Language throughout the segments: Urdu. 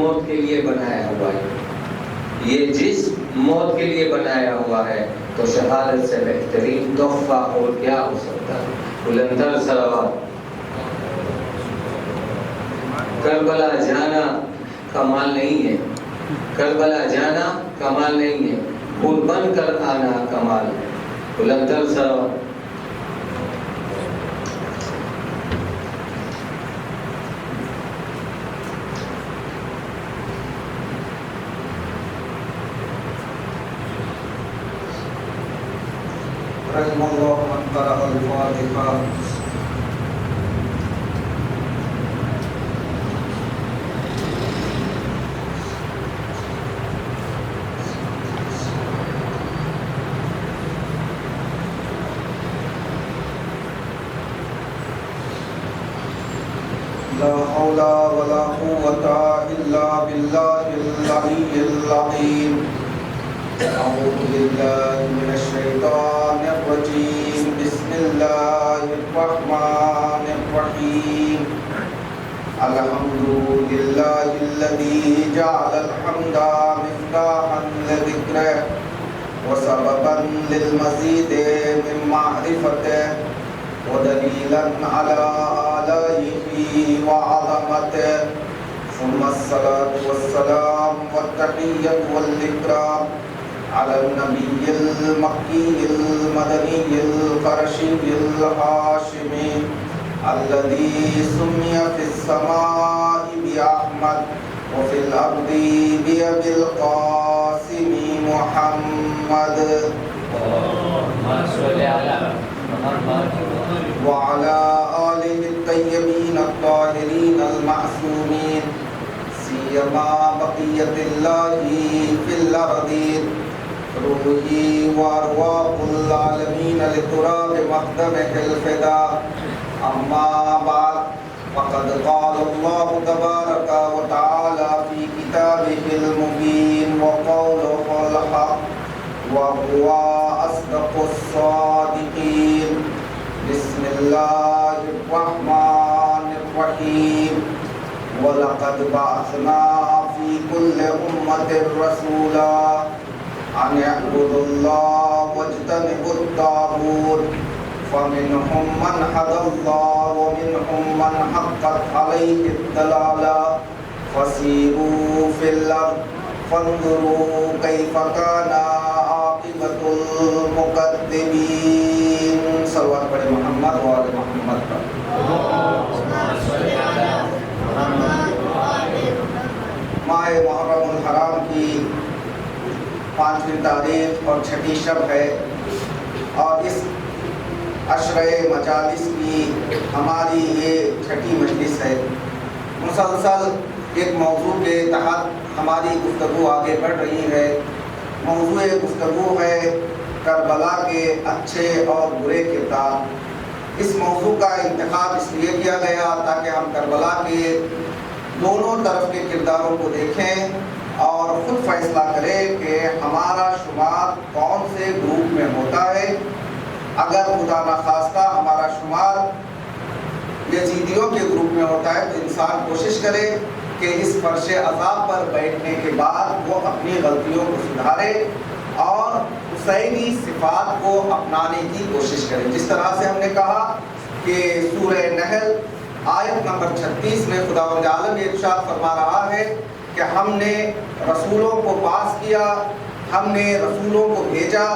موت کے لیے بنایا ہوا ہے، یہ جسم موت کے لیے بنایا ہوا ہے، تو شہادت سے بہترین تحفہ اور کیا ہو سکتا ہے؟ بلندر صلوات۔ کربلا جانا کمال نہیں ہے، کربلا جانا کمال نہیں ہے، پھول بن کر آنا کمال ہے۔ بلندر صلوات۔ رحم اللہ من قرأ الفاتحہ۔ لا حول ولا قوة إلا بالله العلي العظيم۔ أعوذ بالله من الشيطان الرجيم، بسم الله الرحمن الرحيم۔ الحمد لله الذي جعل الحمد مفتاحا لذكره وسببا للمزيد من معرفته ودليلا على آلائه وعظمته، ثم الصلاة والسلام والتحية والإكرام على النبي المكي المدني القرشي الهاشمي الذي سمي في السماء بأحمد وفي الأرض بأبي القاسم محمد وعلى آله الطيبين الطاهرين المعصومين، سيما بقية الله في الأرضين، روحي وأرواح العالمين لتراب مقدمه الفداء. أما بعد، فقد قال الله تبارك وتعالى في كتابه المبين وقوله الحق وهو أصدق الصادقين. بسم الله الرحمن الرحيم. وَلَقَدْ بَعَثْنَا فِي كُلِّ أُمَّةٍ رَسُولًا أَنِ اعْبُدُوا اللَّهَ وَاجْتَنِبُوا الطَّاغُوتَ فَمِنْهُمْ مَنْ هَدَى اللَّهُ وَمِنْهُمْ مَنْ حَقَّتْ عَلَيْهِ الضَّلَالَةُ فَسِيرُوا فِي الْأَرْضِ فَانظُرُوا كَيْفَ كَانَ عَاقِبَةُ الْمُكَذِّبِينَ. صلوات پڑھیں محمد و آل محمد پر۔ ماہ محرم الحرام کی 5ویں تاریخ اور 6ٹھی شب ہے، اور اس عشرہ مجالس کی ہماری یہ 6ٹھی مجلس ہے۔ مسلسل ایک موضوع کے تحت ہماری گفتگو آگے بڑھ رہی ہے۔ موضوع گفتگو ہے کربلا کے اچھے اور برے کردار۔ اس موضوع کا انتخاب اس لیے کیا گیا تاکہ ہم کربلا کے دونوں طرف کے کرداروں کو دیکھیں اور خود فیصلہ کریں کہ ہمارا شمار کون سے گروپ میں ہوتا ہے۔ اگر خدا نخواستہ ہمارا شمار یزیدیوں کے گروپ میں ہوتا ہے تو انسان کوشش کرے کہ اس فرش عذاب پر بیٹھنے کے بعد وہ اپنی غلطیوں کو سدھارے اور حسینی صفات کو اپنانے کی کوشش کرے۔ جس طرح سے ہم نے کہا کہ سورہ نحل آیت نمبر 36 میں خداوند عالم یہ ارشاد فرما رہا ہے کہ ہم نے رسولوں کو پاس کیا، ہم نے رسولوں کو بھیجا۔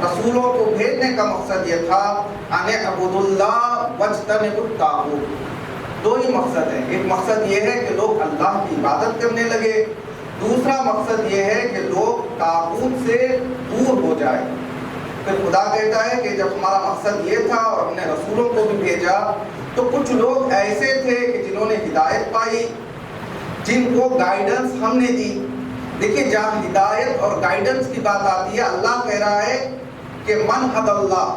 رسولوں کو بھیجنے کا مقصد یہ تھا ان اعبدوا اللہ واجتنبوا الطاغوت۔ دو ہی مقصد ہیں، ایک مقصد یہ ہے کہ لوگ اللہ کی عبادت کرنے لگے، دوسرا مقصد یہ ہے کہ لوگ طاغوت سے دور ہو جائیں۔ پھر خدا کہتا ہے کہ جب ہمارا مقصد یہ تھا اور ہم نے رسولوں کو بھی بھیجا تو کچھ لوگ ایسے تھے کہ جنہوں نے ہدایت پائی، جن کو گائیڈنس ہم نے دی۔ دیکھیں جہاں ہدایت اور گائیڈنس کی بات آتی ہے، اللہ کہہ رہا ہے کہ من حد اللہ،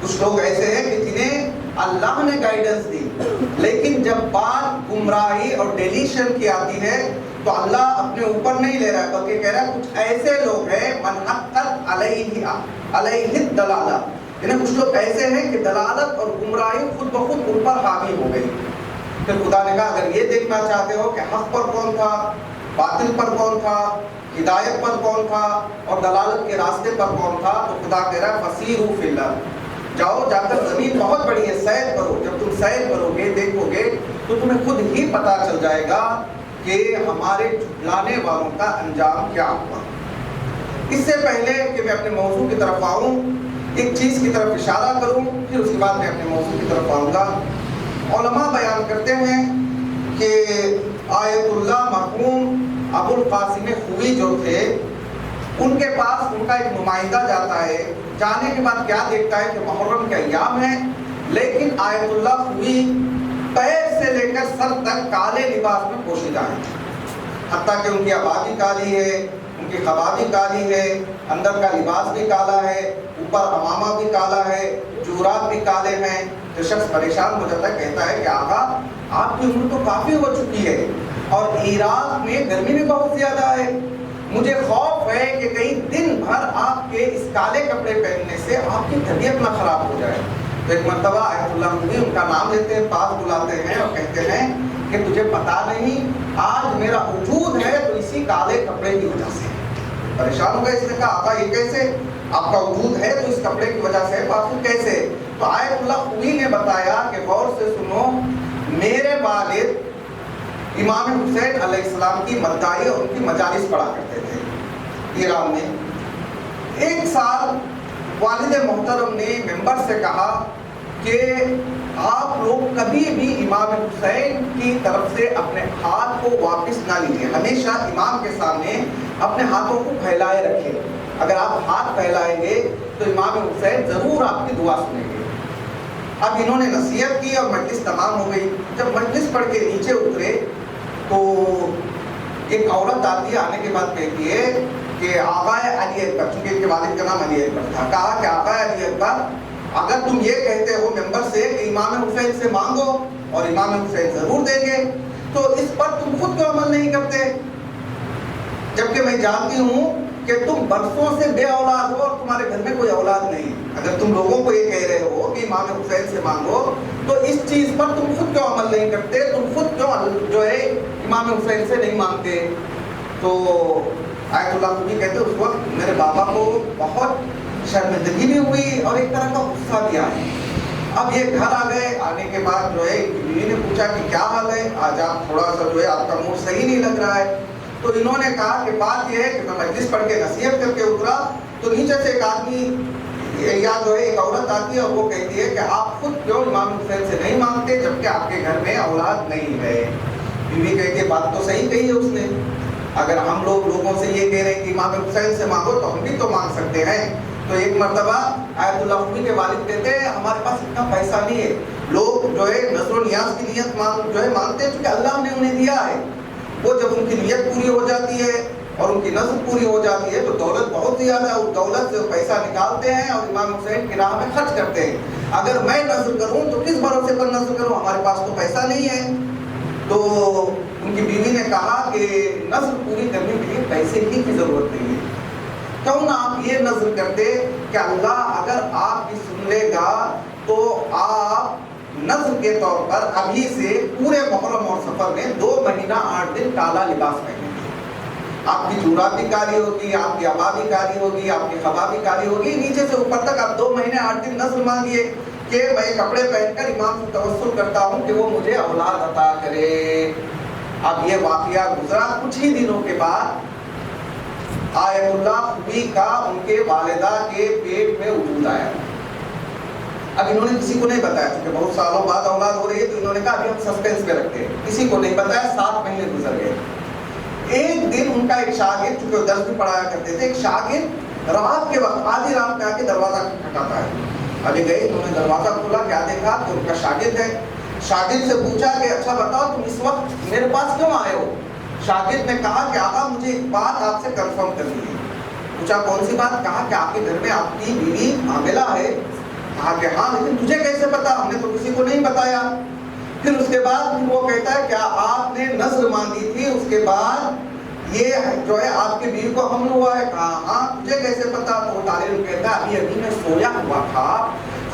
کچھ لوگ ایسے ہیں کہ جنہیں اللہ نے گائیڈنس دی، لیکن جب بات گمراہی اور ڈیلیشن کی آتی ہے تو اللہ اپنے اوپر نہیں لے رہا ہے، بلکہ کہہ رہا ہے کچھ ایسے لوگ ہیں من حقت علیہ الدلالہ، یعنی کچھ لوگ ایسے ہیں کہ دلالت اور گمراہی خود بخود ان پر حاوی ہو گئی۔ پھر خدا نے کہا اگر یہ دیکھنا چاہتے ہو کہ حق پر کون تھا باطل پر کون تھا, ہدایت پر کون تھا اور دلالت کے راستے پر کون تھا. تو خدا کہہ رہا ہے فسیروا فی الارض, جاؤ جا کر زمین بہت بڑی ہے, سیر کرو. جب تم سیر کرو گے, دیکھو گے, تو تمہیں خود ہی پتا چل جائے گا کہ ہمارے جھٹلانے والوں کا انجام کیا ہوا. اس سے پہلے کہ میں اپنے موضوع کی طرف آؤں, ایک چیز کی طرف اشارہ کروں, پھر اس کے بعد میں اپنے موضوع کی طرف آؤں گا. علماء بیان کرتے ہیں کہ آیت اللہ مرحوم ابو القاسم خوئی جو تھے, ان کے پاس ان کا ایک نمائندہ جاتا ہے. جانے کے بعد کیا دیکھتا ہے کہ محرم کے ایام ہے, لیکن آیت اللہ خوئی پیر سے لے کر سر تک کالے لباس میں پوشیدہ ہیں. حتیٰ کہ ان کی آبادی کالی ہے, ان کی خبابی کالی ہے, اندر کا لباس بھی کالا ہے, اوپر امامہ بھی کالا ہے, جورات بھی کالے ہیں. جو شخص پریشان ہو جاتا ہے کہتا ہے کہ آقا آپ کی عمر تو کافی ہو چکی ہے اور عراق میں گرمی بھی بہت زیادہ ہے, مجھے خوف ہے کہ کہیں دن بھر آپ کے اس کالے کپڑے پہننے سے آپ کی طبیعت نہ خراب ہو جائے. تو ایک مرتبہ آیت اللہ خوئی ان کا نام لیتے ہیں, پاس بلاتے ہیں اور کہتے ہیں کہ تجھے پتا نہیں آج میرا وجود ہے تو اسی کالے کپڑے کی وجہ سے. پریشان ہو گئے, اس نے کہا آقا یہ کیسے, آپ کا وجود ہے تو اس کپڑے کی وجہ سے, تو آخر کیسے. تو آیت اللہ خوئی نے بتایا کہ غور سے سنو, میرے والد امام حسین علیہ السلام کی مدعی اور ان کی مجالس پڑھا کرتے تھے ایران میں. ایک سال والد محترم نے ممبر سے کہا کہ آپ لوگ کبھی بھی امام حسین کی طرف سے اپنے ہاتھ کو واپس نہ لیجیے, ہمیشہ امام کے سامنے اپنے ہاتھوں کو پھیلائے رکھیں. اگر آپ ہاتھ پھیلائیں گے تو امام حسین ضرور آپ کی دعا سنیں گے. اب انہوں نے نصیحت کی اور مجلس تمام ہو گئی. جب مجلس پڑھ کے نیچے اترے تو ایک عورت آتی ہے, آنے کے بعد کہتی ہے کہ آقا علی اکبر, چونکہ ان کے والد کا نام علی اکبر تھا, کہا کہ آقا علی اکبر اگر تم یہ کہتے ہو ممبر سے کہ امام حسین سے مانگو اور امام حسین ضرور دیں گے, تو اس پر تم خود کیوں عمل نہیں کرتے, جبکہ میں جانتی ہوں کہ تم برسوں سے بے اولاد ہو اور تمہارے گھر میں کوئی اولاد نہیں. اگر تم لوگوں کو یہ کہہ رہے ہو کہ امام حسین سے مانگو تو اس چیز پر تم خود کیوں عمل نہیں کرتے, تم خود کیوں جو ہے امام حسین سے نہیں مانگتے. تو آیت اللہ خوئی کہتے اس وقت میرے بابا کو بہت شرمندگی بھی ہوئی اور ایک طرح کا غصہ بھی آیا. اب یہ گھر آ گئے, آنے کے بعد جو ہے بیوی نے پوچھا کہ کیا حال ہے, آج آپ تھوڑا سا جو ہے آپ کا موڈ صحیح نہیں لگ رہا ہے. تو انہوں نے کہا کہ بات یہ ہے کہ میں مجلس پڑھ کے نصیحت کر کے اترا تو نیچے سے ایک آدمی یا جو ہے ایک عورت آتی ہے اور وہ کہتی ہے کہ آپ خود کیوں امام حسین سے نہیں مانگتے جبکہ آپ کے گھر میں اولاد نہیں ہے. بیوی کہتی ہے بات تو صحیح کہی ہے اس نے, اگر ہم لوگوں سے یہ کہہ رہے ہیں کہ امام حسین سے مانگو تو ہم بھی تو مانگ سکتے ہیں. تو ایک مرتبہ آیت اللہ خوئی کے والد کہتے ہیں ہمارے پاس اتنا پیسہ نہیں ہے, لوگ جو ہے نظر و نیاز کی نیت جو ہے مانگتے ہیں چونکہ اللہ نے انہیں دیا ہے. وہ جب ان کی نیت پوری ہو جاتی ہے اور ان کی نظر پوری ہو جاتی ہے تو دولت بہت زیادہ ہے, اس دولت سے وہ پیسہ نکالتے ہیں اور امام حسین کی راہ میں خرچ کرتے ہیں. اگر میں نظر کروں تو کس بھروسے پر نظر کروں, ہمارے پاس تو پیسہ نہیں ہے. تو ان کی بیوی نے کہا کہ نظر پوری کرنے کے لیے پیسے کی ضرورت نہیں ہے, کیوں نہ آپ یہ نظر کرتے کہ اللہ اگر آپ کی سن لے گا تو آپ نظر کے طور پر ابھی سے پورے محرم اور سفر میں 2 مہینہ 8 دن کالا لباس پہنیں گے. آپ کی جوراب بھی کالی ہوگی, آپ کی عبا بھی کالی ہوگی, آپ کی خبا بھی کالی ہوگی, نیچے سے اوپر تک آپ 2 مہینے 8 دن نظر مانگیے کہ میں کپڑے پہن کر امام سے توسل کرتا ہوں کہ وہ مجھے اولاد عطا کرے. اب یہ واقعہ گزرا, کچھ ہی دنوں کے بعد آیت اللہ خوئی کا ان کے والدہ کے پیٹ میں وجود آیا. اب انہوں نے کسی کو نہیں بتایا کیونکہ بہت سالوں بعد اولاد ہو رہی ہے, تو انہوں نے کہا ابھی ہم سسپینس میں رکھتے ہیں, کسی کو نہیں بتایا. 7 مہینے گزر گئے. ایک دن ان کا ایک شاگرد, چونکہ وہ درس بھی پڑھایا کرتے تھے, ایک شاگرد رات کے وقت آدھی رات میں آ کے دروازہ کھٹکھٹاتا ہے. ابھی گئے, انہوں نے دروازہ کھولا, کیا دیکھا تو ان کا شاگرد ہے. شاگرد سے پوچھا کہ اچھا بتاؤ تم اس وقت میرے پاس کیوں آئے ہو. شاگرد نے کہا کہ آقا مجھے ایک بات آپ سے کنفرم کرنی ہے. پوچھا کون سی بات. کہا کہ آپ کے گھر میں آپ کی بیوی حاملہ ہے. کہا کہ ہاں, لیکن تجھے کیسے پتا, ہم نے تو کسی کو نہیں بتایا. پھر اس کے بعد وہ کہتا ہے کیا آپ نے نظر مانگی تھی, اس کے بعد یہ جو ہے آپ کی بیوی کو حمل ہوا ہے. کہا ہاں, تجھے کیسے پتا. تو وہ طالب کہتا ہے ابھی میں سویا ہوا تھا,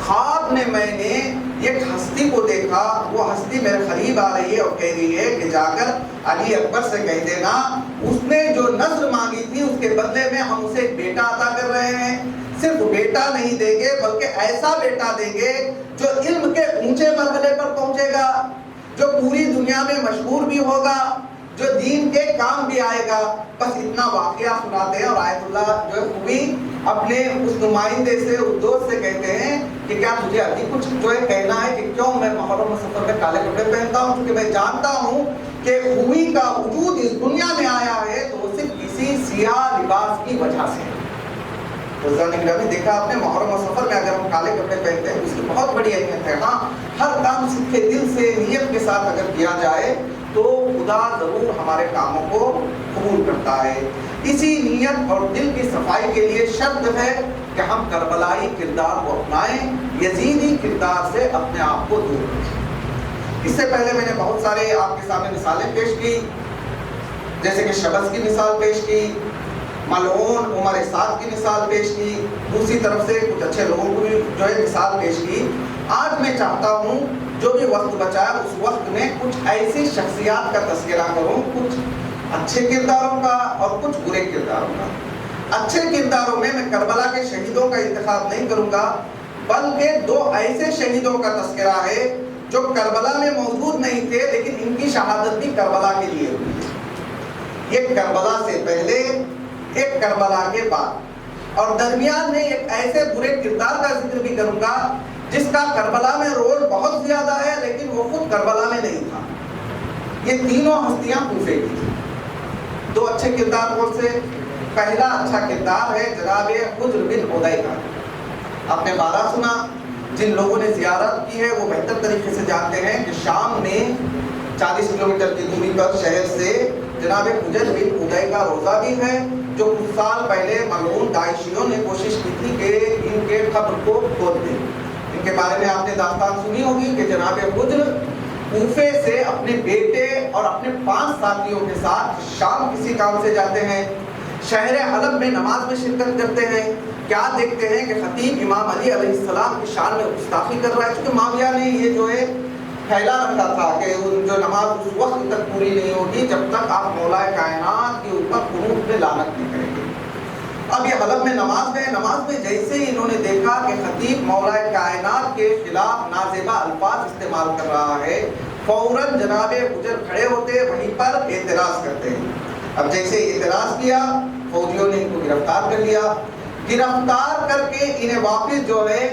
خواب میں نے ایک ہستی کو دیکھا, وہ ہستی میرے قریب آ رہی ہے اور کہہ رہی ہے کہ جا کر علی اکبر سے کہہ دینا بیٹا نہیں دیں گے بلکہ ایسا بیٹا دیں گے جو علم کے اونچے مرحلے پر پہنچے گا، جو پوری دنیا میں مشہور بھی ہوگا، جو دین کے کام بھی آئے گا۔ بس اتنا واقعہ سناتے ہیں اور آیت اللہ جو ہے خوبی اپنے اس نمائندے سے، اس دوست سے کہتے ہیں کہ کیا تجھے ابھی کچھ جو ہے کہنا ہے کہ کیوں میں محرم سفر میں کالے کپڑے پہنتا ہوں؟ کیونکہ میں جانتا ہوں کہ خوبی کا وجود اس دنیا میں آیا ہے تو وہ صرف کسی سیاہ لباس کی وجہ سے ہے۔ نے دیکھا آپ نے محرم و سفر میں اگر ہم کالے کپڑے پہنتے ہیں اس کی بہت بڑی اہمیت ہے۔ ہاں، ہر کام سچے دل سے نیت کے ساتھ اگر کیا جائے تو خدا ضرور ہمارے کاموں کو قبول کرتا ہے۔ اسی نیت اور دل کی صفائی کے لیے شرط ہے کہ ہم کربلائی کردار کو اپنائیں، یزیدی کردار سے اپنے آپ کو دور رکھیں۔ اس سے پہلے میں نے بہت سارے آپ کے سامنے مثالیں پیش کی، جیسے کہ شبز کی مثال پیش کی، ملعون عمر سعد کی مثال پیش کی، دوسری طرف سے کچھ اچھے لوگوں کو بھی جو ہے مثال پیش کی۔ آج میں چاہتا ہوں جو بھی وقت بچا ہے اس وقت میں کچھ ایسی شخصیات کا تذکرہ کروں، کچھ اچھے کرداروں کا اور کچھ برے کرداروں کا۔ اچھے کرداروں میں کربلا کے شہیدوں کا انتخاب نہیں کروں گا، بلکہ دو ایسے شہیدوں کا تذکرہ ہے جو کربلا میں موجود نہیں تھے لیکن ان کی شہادت بھی کربلا کے لیے ہوئی۔ ایک کربلا سے پہلے، ایک کربلا کے بعد، اور درمیان میں ایک ایسے برے کردار کا ذکر بھی کروں گا جس کا کربلا میں رول بہت زیادہ ہے لیکن وہ خود کربلا میں نہیں تھا۔ یہ تینوں ہستیاں کوفے کی تھیں۔ دو اچھے کردار کون سے؟ پہلا اچھا کردار ہے جناب حجر بن عدی کا۔ آپ نے بارہ سنا، جن لوگوں نے زیارت کی ہے وہ بہتر طریقے سے جانتے ہیں کہ شام میں 40 کلومیٹر کی دوری پر شہر سے جناب حجر بن عدی کا روزہ بھی ہے، جو کچھ سال پہلے ملعون داعشیوں نے کوشش کی تھی کہ ان کے قبر کو کھود دیں۔ ان کے بارے میں آپ نے داستان سنی ہوگی کہ جناب حجر کوفے سے اپنے بیٹے اور اپنے 5 ساتھیوں کے ساتھ شام کسی کام سے جاتے ہیں، شہر حلب میں نماز میں شرکت کرتے ہیں۔ کیا دیکھتے ہیں کہ خطیب امام علی علیہ السلام کی شان میں گستاخی کر رہا ہے، چونکہ معاویہ نے یہ جو ہے پھیلا رکھا تھا کہ جو نماز اس وقت تک پوری نہیں ہوگی جب تک آپ مولا کائنات کے اوپر قنوت میں لعنت نہیں کریں گے۔ اب یہ حلب میں نماز گئے، نماز میں جیسے ہی انہوں نے دیکھا کہ خطیب مولا کائنات کے خلاف نازیبہ الفاظ استعمال کر رہا ہے، فوراً جناب حجر کھڑے ہوتے وہیں پر اعتراض کرتے ہیں۔ اب جیسے اعتراض کیا فوجیوں نے ان کو گرفتار کر لیا، گرفتار کر کے انہیں واپس جو ہے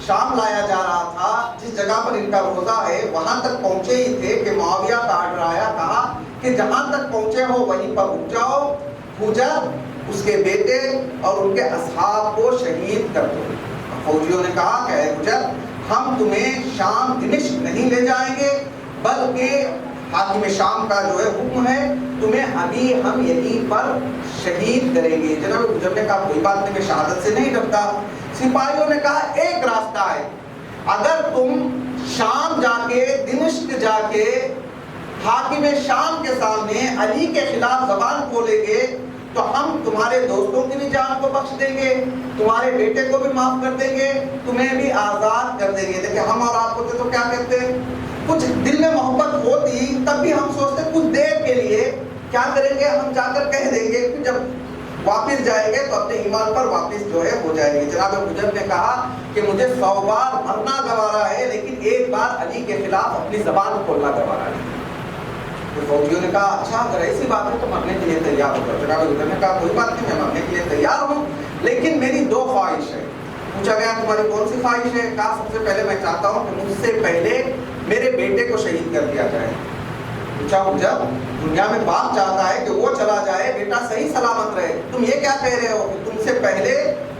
شام لایا جا رہا تھا، جس جگہ پر ان کا روزہ ہے وہاں تک پہنچے ہی تھے کہ معاویہ کا آرڈر آیا، کہا کہ جہاں تک پہنچے ہو وہیں پر رک جاؤ، حجر، اس کے بیٹے اور ان کے اصحاب کو شہید کر دو۔ فوجیوں نے کہا کہ اے حجر، ہم تمہیں شام دمشق نہیں لے جائیں گے بلکہ حاکم شام کا جو ہے حکم ہے، تمہیں ابھی ہم یہیں پر شہید کریں گے۔ جناب حجر نے کہا کوئی بات نہیں، میں شہادت سے نہیں ڈرتا۔ سپاہیوں نے کہا ایک راستہ ہے، اگر تم شام جا کے دمشق جا کے حاکم شام کے سامنے علی کے خلاف زبان کھولیں گے تو ہم تمہارے دوستوں کی بھی جان کو بخش دیں گے، تمہارے بیٹے کو بھی معاف کر دیں گے، تمہیں بھی آزاد کر دیں گے۔ دیکھیں ہم اور آپ ہوتے تو کیا کرتے؟ کچھ دل میں محبت ہوتی تب بھی ہم سوچتے کچھ دیر کے لیے کیا کریں گے، ہم جا کر کہہ دیں گے، جب واپس جائیں گے تو اپنے ایمان پر واپس جو ہے ہو جائیں گے۔ جناب حجر نے کہا کہ مجھے 100 بار مرنا گوارا ہے لیکن ایک بار علی کے خلاف اپنی زبان کھولنا گوارا ہے۔ تو فوجیوں نے کہا اچھا اگر ایسی بات ہے تو مرنے کے لیے تیار ہو جاؤ۔ جناب حجر نے کہا کوئی بات نہیں، میں مرنے کے لیے تیار ہوں لیکن میری 2 خواہش ہے۔ پوچھا گیا تمہاری کون سی خواہش ہے؟ کہا سب سے پہلے میں چاہتا ہوں کہ مجھ سے پہلے میرے بیٹے کو شہید کر دیا جائے۔ پوچھا حجر، دنیا میں باپ چاہتا ہے کہ وہ چلا جائے، بیٹا صحیح سلامت رہے، تم یہ کیا کہہ رہے ہو کہ تم سے پہلے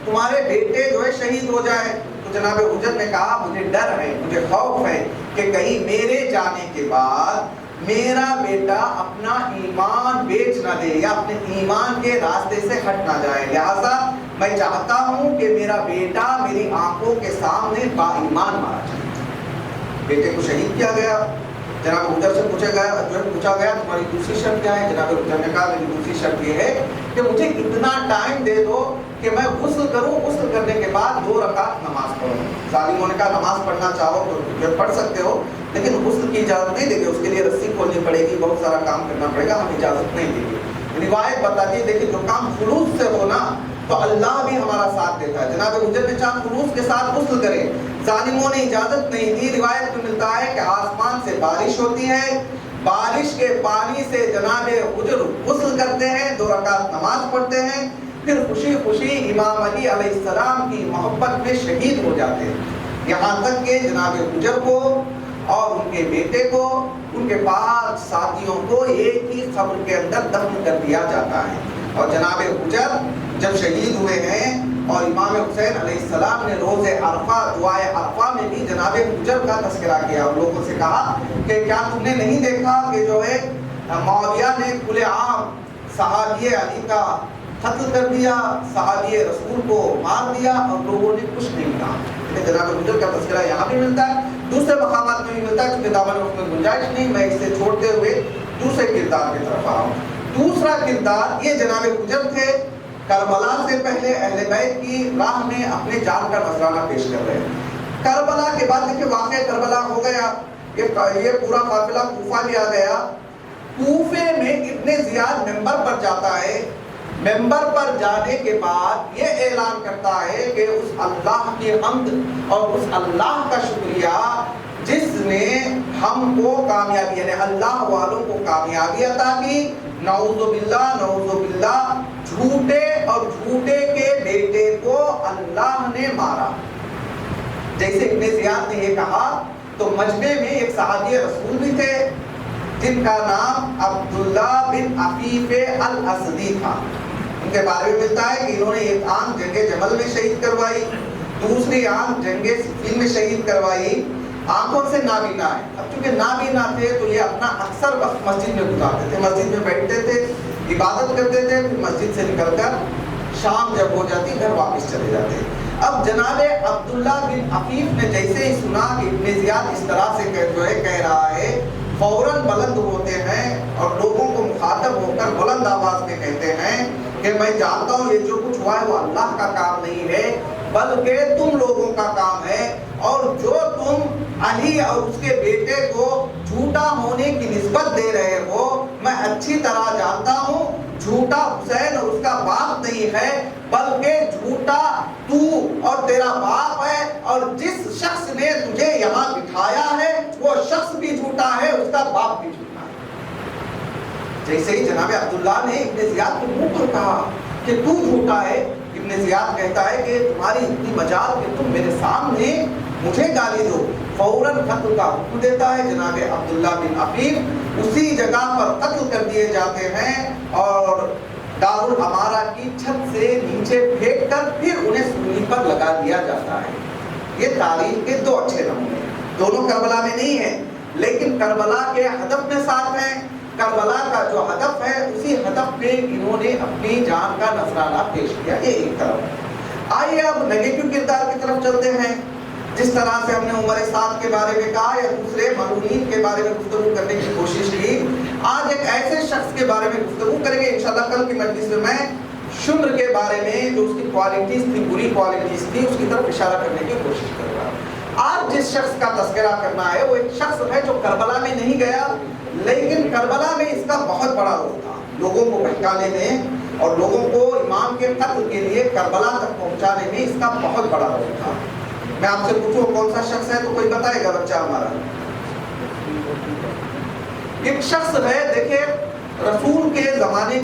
تمہارے بیٹے جو ہے شہید ہو جائے؟ تو جناب حجر نے کہا مجھے ڈر ہے، مجھے خوف ہے کہ کہیں میرے جانے کے بعد میرا بیٹا اپنا ایمان بیچ نہ دے یا اپنے ایمان کے راستے سے ہٹ نہ جائے، لہذا میں چاہتا ہوں کہ میرا بیٹا میری آنکھوں کے سامنے با ایمان مارا جائے۔ بیٹے کو شہید کیا گیا۔ جناب حجر سے پوچھا گیا تمہاری دوسری شرط کیا ہے؟ جناب حجر نے کہا میری دوسری شرط یہ ہے کہ مجھے اتنا ٹائم دے دو کہ میں غسل کروں، غسل کرنے کے بعد 2 رکعت نماز پڑھوں۔ ظالموں نے کہا نماز پڑھنا چاہو تو پڑھ سکتے ہو لیکن غسل کی اجازت نہیں دیں گے، اس کے لیے رسی کھولنی پڑے گی، بہت سارا کام کرنا پڑے گا، ہم اجازت نہیں دیں گے۔ روایت بتاتی ہے دیکھیں جو کام خلوص سے ہونا تو اللہ بھی ہمارا ساتھ دیتا ہے. جناب حجر نے چاند خلوص کے ساتھ غسل کرے. ظالموں نے اجازت نہیں دی. روایت میں ملتا ہے کہ آسمان سے بارش ہوتی ہے, بارش کے پانی سے جناب حجر غسل کرتے ہیں, 2 رکعت نماز پڑھتے ہیں, پھر خوشی خوشی امام علی علیہ السلام کی محبت میں شہید ہو جاتے ہیں. یہاں تک کہ جناب حجر کو اور ان کے بیٹے کو, ان کے 5 ساتھیوں کو ایک ہی قبر کے اندر دفن کر دیا جاتا ہے. اور جناب حجر جب شہید ہوئے ہیں اور امام حسین علیہ السلام نے روز عرفہ, دعائے عرفہ میں بھی جناب حجر کا تذکرہ کیا اور لوگوں سے کہا کہ کیا تم نے نہیں دیکھا کہ جو ہے معاویہ نے کھلے عام صحابی علی کا قتل کر دیا, صحابی رسول کو مار دیا اور لوگوں نے کچھ نہیں کہا. جناب حجر کا تذکرہ یہاں بھی ملتا ہے, دوسرے مقامات میں بھی ملتا ہے. کیونکہ دامن وقت میں گنجائش نہیں, میں اسے چھوڑتے ہوئے دوسرے کردار کی طرف آ رہا ہوں. دوسرا کردار یہ جناب حجر تھے, کربلا سے پہلے اہل بیت کی راہ میں اپنے جان کا نذرانہ پیش کر رہے ہیں. کربلا کے بعد دیکھیں واقعہ کربلا ہو گیا, یہ پورا قافلہ کوفہ بھی آ گیا. کوفے میں ابن زیاد ممبر پر جاتا ہے. ممبر پر جانے کے بعد یہ اعلان کرتا ہے کہ اس اللہ کی حمد اور اس اللہ کا شکریہ جس نے ہم کو کامیابی, یعنی اللہ والوں کو کامیابی عطا کی. نعوذ باللہ جھوٹے اور جھوٹے کے بیٹے کو اللہ نے مارا. جیسے ابن زیاد نے یہ کہا تو مجمع میں ایک صحابی رسول بھی تھے جن کا نام عبداللہ بن عفیف الاسدی تھا. ان کے بارے میں ملتا ہے کہ انہوں نے ایک آنکھ جنگ جمل میں شہید کروائی, دوسری آنکھ جنگ صفین میں شہید کروائی. آنکھوں سے نابینا ہے. اب چونکہ نابینا تھے تو یہ اپنا اکثر وقت مسجد میں گزارتے تھے, مسجد میں بیٹھتے تھے, عبادت کرتے تھے, پھر مسجد سے نکل کر شام جب ہو جاتی گھر واپس چلے جاتے. اب جناب عبداللہ بن عفیف نے جیسے ہی سنا کہ ابن زیاد اس طرح سے کہہ رہا ہے, فوراً بلند ہوتے ہیں اور لوگوں کو مخاطب ہو کر بلند آواز میں کہتے ہیں کہ میں جانتا ہوں یہ جو کچھ ہوا ہے وہ اللہ کا کام نہیں ہے بلکہ تم لوگوں کا کام ہے, اور جو تم علی اور اس کے بیٹے کو جھوٹا ہونے کی نسبت دے رہے ہو میں اچھی طرح جانتا ہوں جھوٹا حسین اور اس کا باپ نہیں ہے بلکہ جھوٹا تو اور تیرا باپ ہے, اور جس شخص نے تجھے یہاں بٹھایا ہے وہ شخص بھی جھوٹا ہے, اس کا باپ بھی جھوٹا ہے. جیسے ہی جناب عبداللہ نے ابن زیاد کو منہ پر کہا کہ تو جھوٹا ہے, ابن زیاد کہتا ہے کہ تمہاری اتنی مجال کہ تم میرے سامنے مجھے گالی دو. فوراً قتل کا حکم دیتا ہے. جناب عبداللہ بن عفیف اسی جگہ پر قتل کر دیے جاتے ہیں اور دارالامارہ کی چھت سے نیچے پھینک کر پھر انہیں سولی پر لگا دیا جاتا ہے. یہ تاریخ کے 2 اچھے نمونے ہیں. دونوں کربلا میں نہیں ہیں لیکن کربلا کے ہدف میں ساتھ ہیں. کربلا کا جو ہدف ہے اسی ہدف پہ انہوں نے اپنی جان کا نذرانہ پیش کیا. یہ ایک طرف. آئیے اب نیگیٹو کردار کی طرف چلتے ہیں. جس طرح سے ہم نے عمر سعد کے بارے میں کہا یا دوسرے ملعونین کے بارے میں گفتگو کرنے کی کوشش کی, آج ایک ایسے شخص کے بارے میں گفتگو کریں گے انشاءاللہ. کل کی مجلس میں شمر کے بارے میں جو اس کی کوالٹیز تھی, بری کوالٹیز تھی, اس کی طرف اشارہ کرنے کی کوشش کر رہا ہوں. آج جس شخص کا تذکرہ کرنا ہے وہ ایک شخص ہے جو کربلا میں نہیں گیا لیکن کربلا میں اس کا بہت بڑا رول تھا لوگوں کو بہکانے میں اور لوگوں کو امام کے قتل کے لیے کربلا تک پہنچانے میں. اس کا بہت بڑا رول تھا. میں آپ سے پوچھوں کون سا شخص ہے تو کوئی بتائے گا بچہ ہمارا؟ ایک شخص ہے, دیکھیں رسول کے زمانے